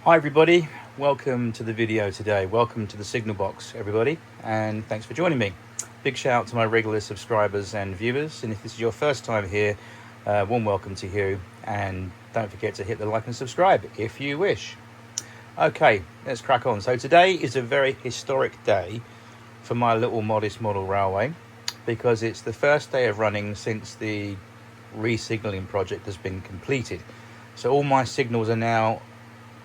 Hi everybody, welcome to the video today. Welcome to the signal box everybody, and thanks for joining me. Big shout out to my regular subscribers and viewers, and if this is your first time here, warm welcome to you, and don't forget to hit the like and subscribe if you wish. Okay, let's crack on. So today is a very historic day for my little modest model railway, because it's the first day of running since the re-signalling project has been completed. So all my signals are now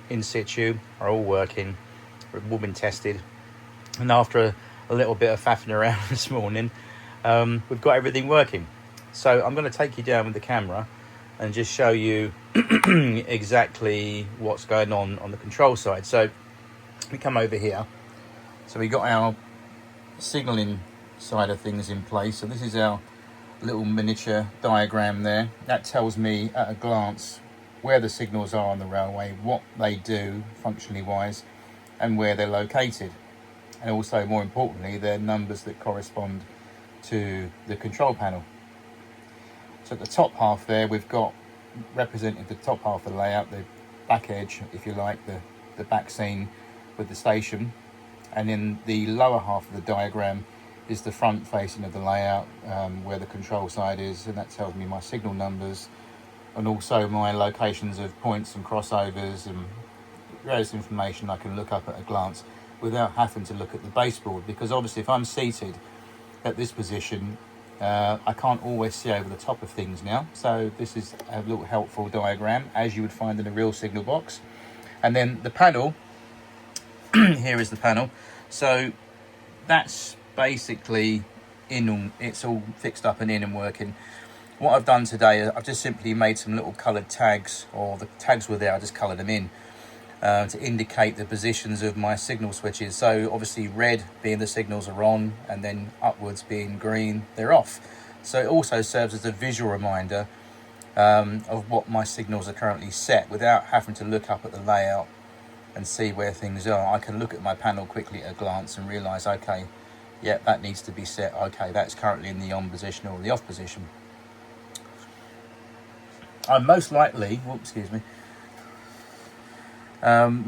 in situ, are all working, all been tested, and after a little bit of faffing around this morning, we've got everything working. So I'm going to take you down with the camera and just show you exactly what's going on the control side. So we come over here, so we got our signalling side of things in place. So this is our little miniature diagram there. That tells me at a glance where the signals are on the railway, what they do functionally wise, and where they're located, and also more importantly their numbers that correspond to the control panel. So at the top half there, we've got represented the top half of the layout, the back edge if you like, the back scene with the station, and then the lower half of the diagram is the front facing of the layout, where the control side is, and that tells me my signal numbers and also my locations of points and crossovers and various information I can look up at a glance without having to look at the baseboard, because obviously if I'm seated at this position, I can't always see over the top of things now. So this is a little helpful diagram as you would find in a real signal box. And then the panel here is the panel, so that's basically it's all fixed up and in and working. What I've done today, I've just simply made some little coloured tags, or the tags were there, I just coloured them in to indicate the positions of my signal switches. So obviously red being the signals are on, and then upwards being green, they're off. So it also serves as a visual reminder of what my signals are currently set, without having to look up at the layout and see where things are. I can look at my panel quickly at a glance and realise, okay, yeah, that needs to be set, okay, that's currently in the on position or the off position. I'm most likely, I've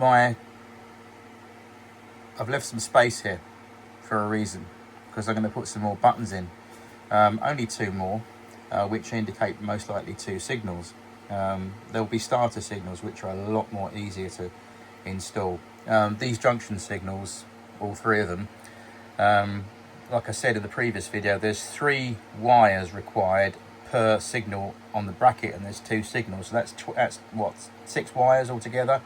left some space here for a reason, because I'm going to put some more buttons in, only two more, which indicate most likely two signals. There'll be starter signals which are a lot more easier to install. These junction signals, all three of them, like I said in the previous video, there's 3 wires required per signal on the bracket, and there's 2 signals, so that's what, 6 wires altogether.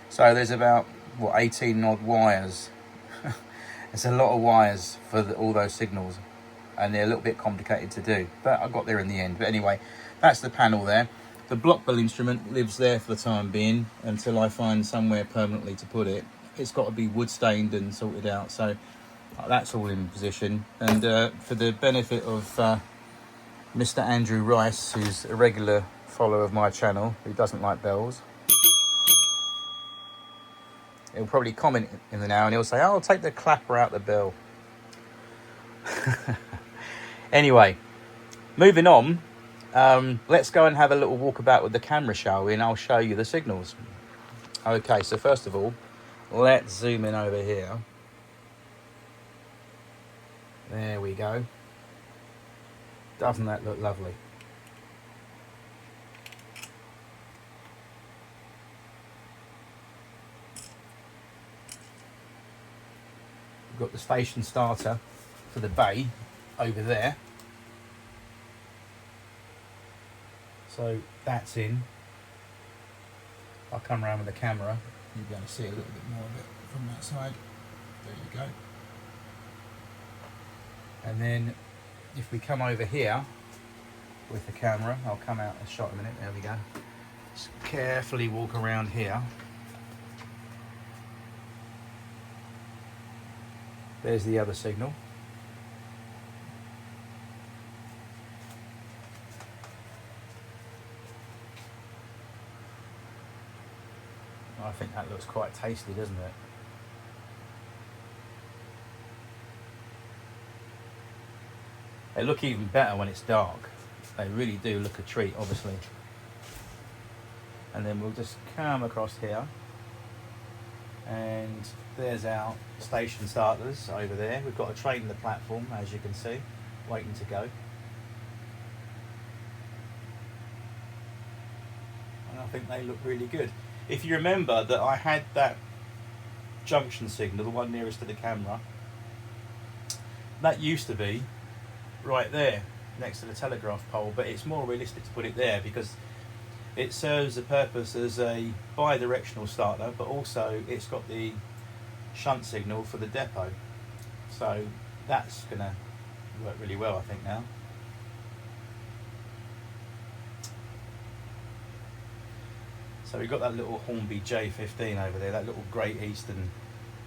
So there's about 18 odd wires. It's a lot of wires for all those signals, and they're a little bit complicated to do, but I got there in the end. But anyway, that's the panel there. The block bill instrument lives there for the time being until I find somewhere permanently to put it. It's got to be wood stained and sorted out, so that's all in position. And for the benefit of Mr. Andrew Rice, who's a regular follower of my channel, who doesn't like bells, he'll probably comment in the now and he'll say, oh, I'll take the clapper out the bell. Anyway, moving on, let's go and have a little walk about with the camera, shall we, and I'll show you the signals. Okay, so first of all, let's zoom in over here. There we go. Doesn't that look lovely? We've got the station starter for the bay over there. So that's in. I'll come around with the camera. You'll be able to see a little bit more of it from that side. There you go. And then if we come over here with the camera, I'll come out a shot in a minute, there we go. Just carefully walk around here. There's the other signal. I think that looks quite tasty, doesn't it? They look even better when it's dark. They really do look a treat, obviously. And then we'll just come across here. And there's our station starters over there. We've got a train in the platform, as you can see, waiting to go. And I think they look really good. If you remember that I had that junction signal, the one nearest to the camera, that used to be right there next to the telegraph pole, but it's more realistic to put it there because it serves the purpose as a bi-directional starter, but also it's got the shunt signal for the depot, so that's going to work really well, I think, now. So we've got that little Hornby J15 over there, that little Great Eastern,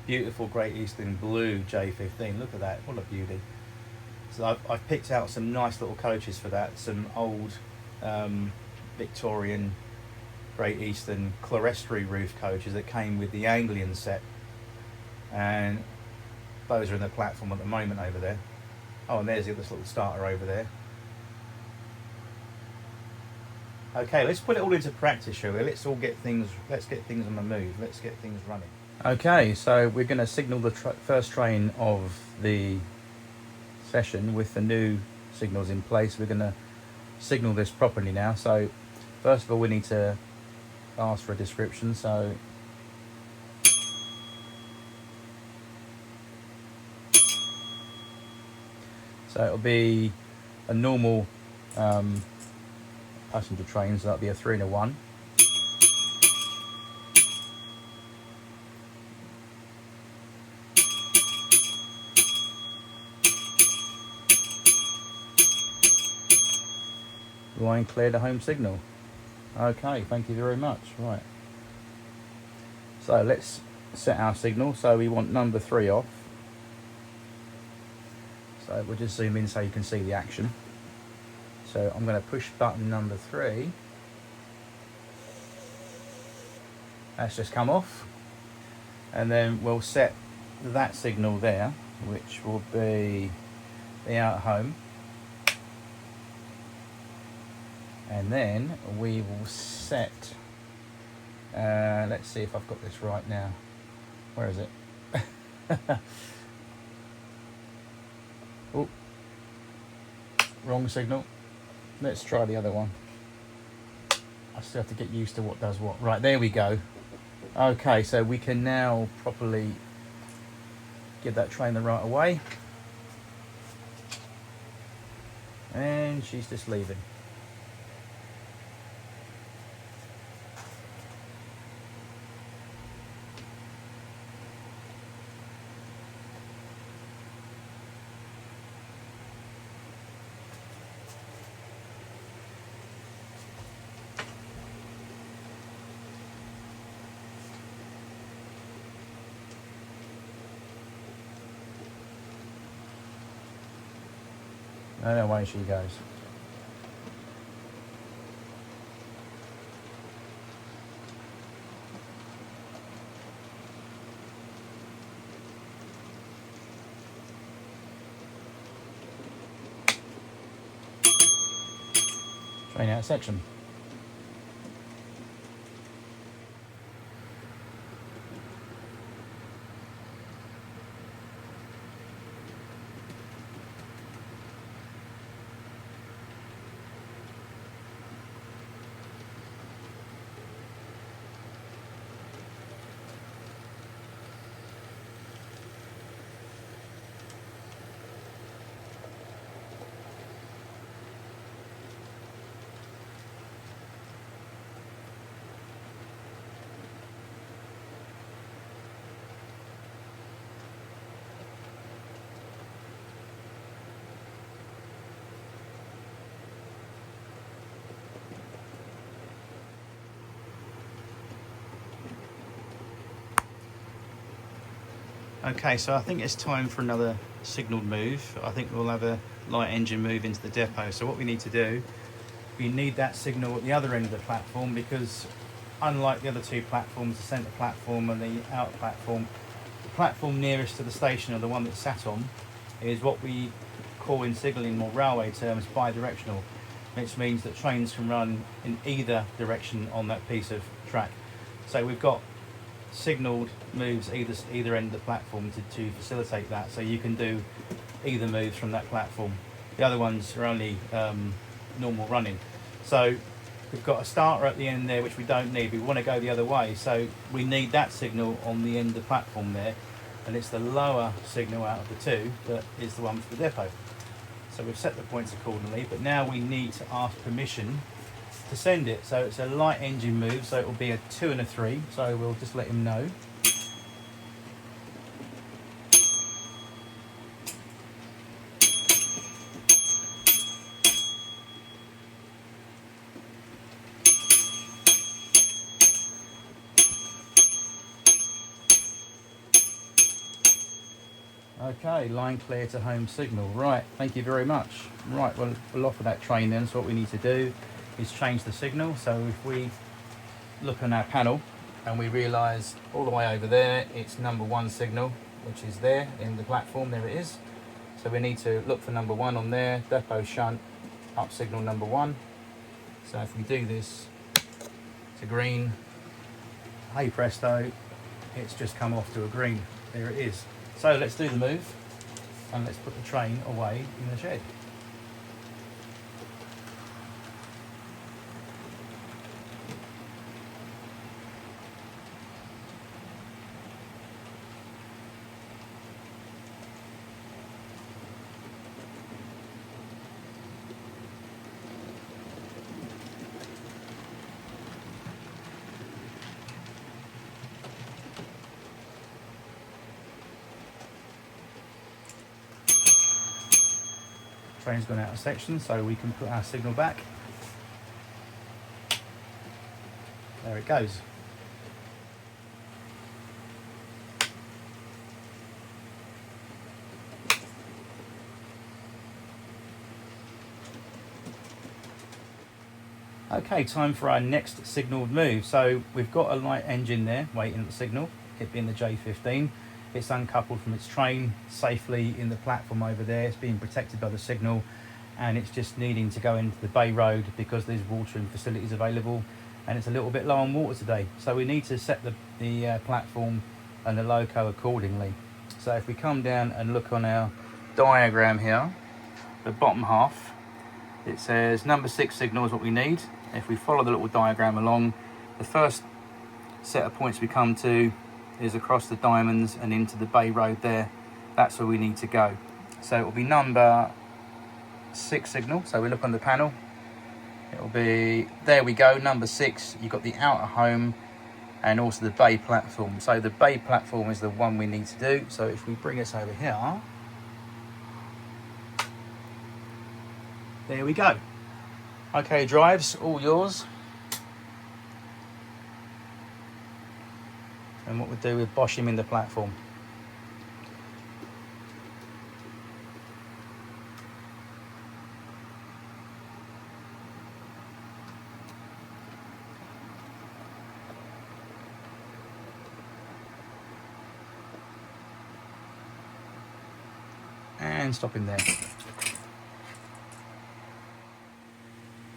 beautiful Great Eastern blue J15. Look at that, what a beauty. So I've picked out some nice little coaches for that, some old Victorian Great Eastern clerestory roof coaches that came with the Anglian set, and those are in the platform at the moment over there. Oh, and there's this little starter over there. Okay, let's put it all into practice, shall we? Let's get things on the move. Let's get things running. Okay, so we're going to signal the first train of the session with the new signals in place. We're going to signal this properly now. So first of all, we need to ask for a description. So it'll be a normal passenger train, so that'll be a 3 and a 1. Line clear to home signal. Okay, thank you very much. Right. So let's set our signal. So we want number 3 off. So we'll just zoom in so you can see the action. So I'm going to push button number 3. That's just come off. And then we'll set that signal there, which will be the out home. And then we will set, let's see if I've got this right now. Where is it? Oh, wrong signal. Let's try the other one. I still have to get used to what does what. Right, there we go. Okay, so we can now properly give that train the right away. And she's just leaving. And away she goes. Train out of section. Okay, so I think it's time for another signalled move. I think we'll have a light engine move into the depot. So what we need to do, we need that signal at the other end of the platform, because unlike the other two platforms, the centre platform and the outer platform, the platform nearest to the station, or the one that's sat on, is what we call in signalling or railway terms bi-directional, which means that trains can run in either direction on that piece of track. So we've got signalled moves either end of the platform to facilitate that, so you can do either moves from that platform. The other ones are only normal running. So we've got a starter at the end there which we don't need. We want to go the other way, so we need that signal on the end of the platform there, and it's the lower signal out of the two that is the one for the depot. So we've set the points accordingly, but now we need to ask permission to send it. So it's a light engine move, so it will be a 2 and a 3, so we'll just let him know. Okay, line clear to home signal. Right, thank you very much. Right, well, we'll offer that train then. So what we need to do is change the signal. So if we look on our panel and we realise all the way over there, it's number 1 signal, which is there in the platform, there it is. So we need to look for number 1 on there, depot shunt, up signal number 1. So if we do this to green, hey presto, it's just come off to a green. There it is. So let's do the move and let's put the train away in the shed. Train's gone out of section, so we can put our signal back. There it goes. Okay, time for our next signalled move. So we've got a light engine there waiting at the signal, it being the J15. It's uncoupled from its train safely in the platform over there. It's being protected by the signal, and it's just needing to go into the bay road because there's watering facilities available, and it's a little bit low on water today. So we need to set the platform and the loco accordingly. So if we come down and look on our diagram here, the bottom half, it says number 6 signal is what we need. If we follow the little diagram along, the first set of points we come to is across the diamonds and into the bay road there. That's where we need to go. So it will be number 6 signal. So we look on the panel, it will be, there we go, number 6. You've got the outer home and also the bay platform. So the bay platform is the one we need to do. So if we bring us over here, there we go. Okay, drives, all yours. And what we'll do is bosh him in the platform. And stop him there.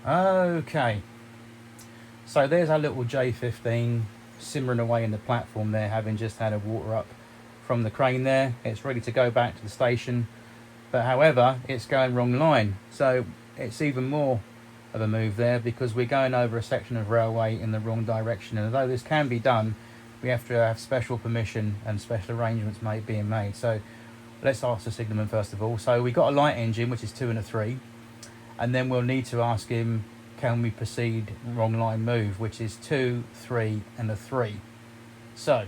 Okay, so there's our little J15 simmering away in the platform there, having just had a water up from the crane there. It's ready to go back to the station, but however it's going wrong line, so it's even more of a move there because we're going over a section of railway in the wrong direction. And although this can be done, we have to have special permission and special arrangements being made. So let's ask the signalman first of all. So we got a light engine, which is 2 and a 3, and then we'll need to ask him, can we proceed wrong line move, which is 2, 3 and a 3. So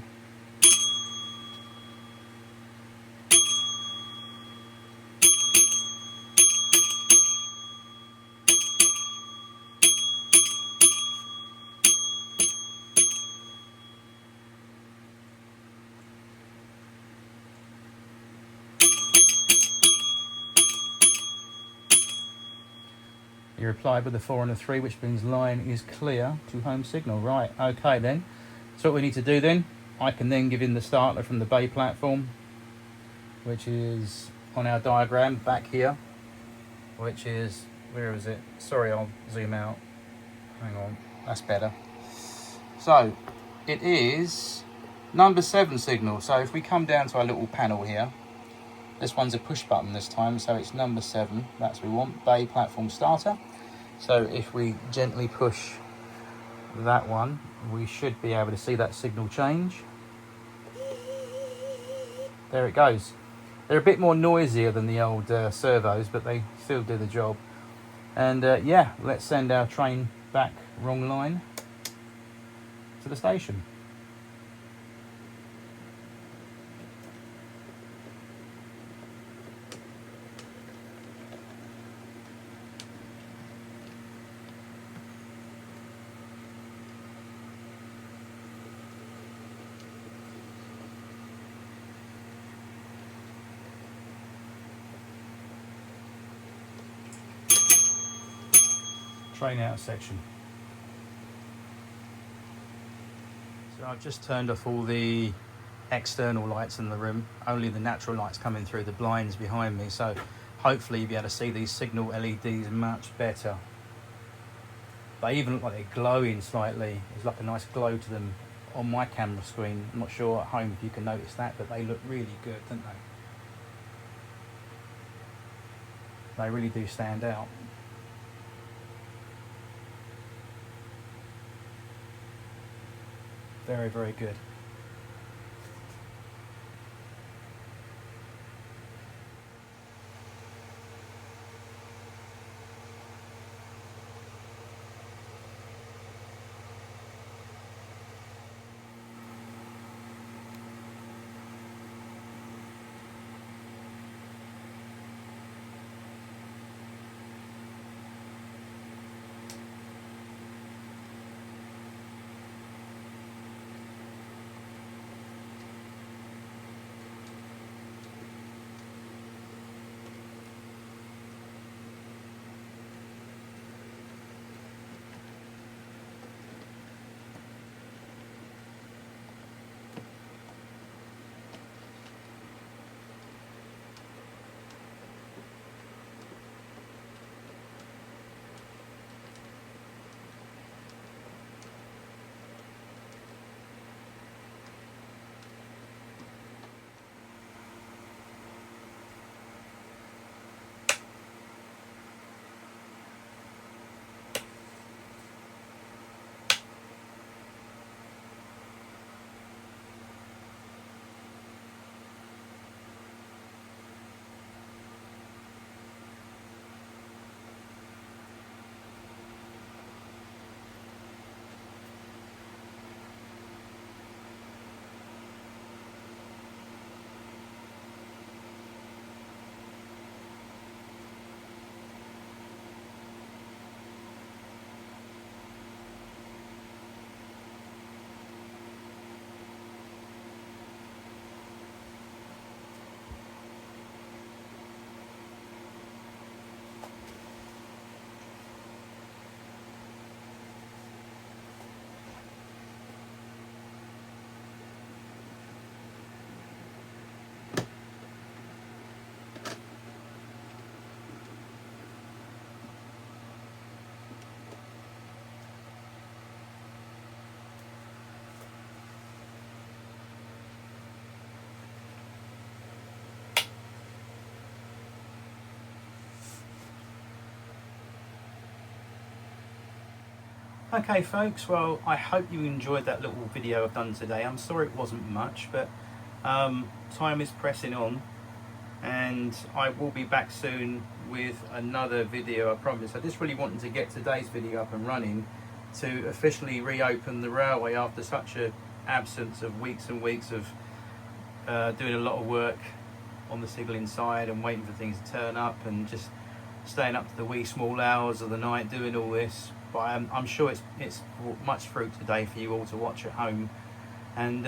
he replied with a 4 and a 3, which means line is clear to home signal. Right, okay then. So what we need to do then, I can then give him the starter from the bay platform, which is on our diagram back here, which is, where is it? Sorry, I'll zoom out. Hang on, that's better. So it is Number 7 signal. So if we come down to our little panel here, this one's a push button this time, so it's number 7. That's what we want, bay platform starter. So if we gently push that one, we should be able to see that signal change. There it goes. They're a bit more noisier than the old servos, but they still do the job. And yeah, let's send our train back wrong line to the station. Train out of section. So I've just turned off all the external lights in the room, only the natural lights coming through the blinds behind me, so hopefully you'll be able to see these signal LEDs much better. They even look like they're glowing slightly. There's like a nice glow to them on my camera screen. I'm not sure at home if you can notice that, but they look really good, don't they? They really do stand out. Very, very good. Okay folks, well I hope you enjoyed that little video I've done today. I'm sorry it wasn't much, but time is pressing on and I will be back soon with another video, I promise. I just really wanted to get today's video up and running to officially reopen the railway after such an absence of weeks and weeks of doing a lot of work on the signalling side and waiting for things to turn up and just staying up to the wee small hours of the night doing all this. But I'm sure it's brought much fruit today for you all to watch at home. And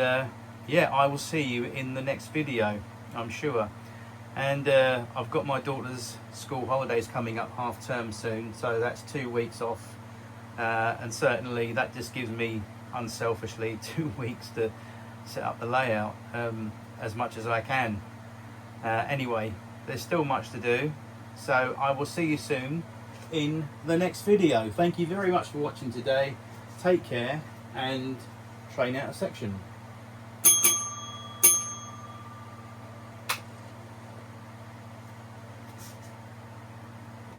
yeah, I will see you in the next video, I'm sure. And I've got my daughter's school holidays coming up, half term soon, so that's 2 weeks off. And certainly that just gives me, unselfishly, 2 weeks to set up the layout as much as I can. Anyway, there's still much to do, so I will see you soon in the next video. Thank you very much for watching today. Take care and train out of section.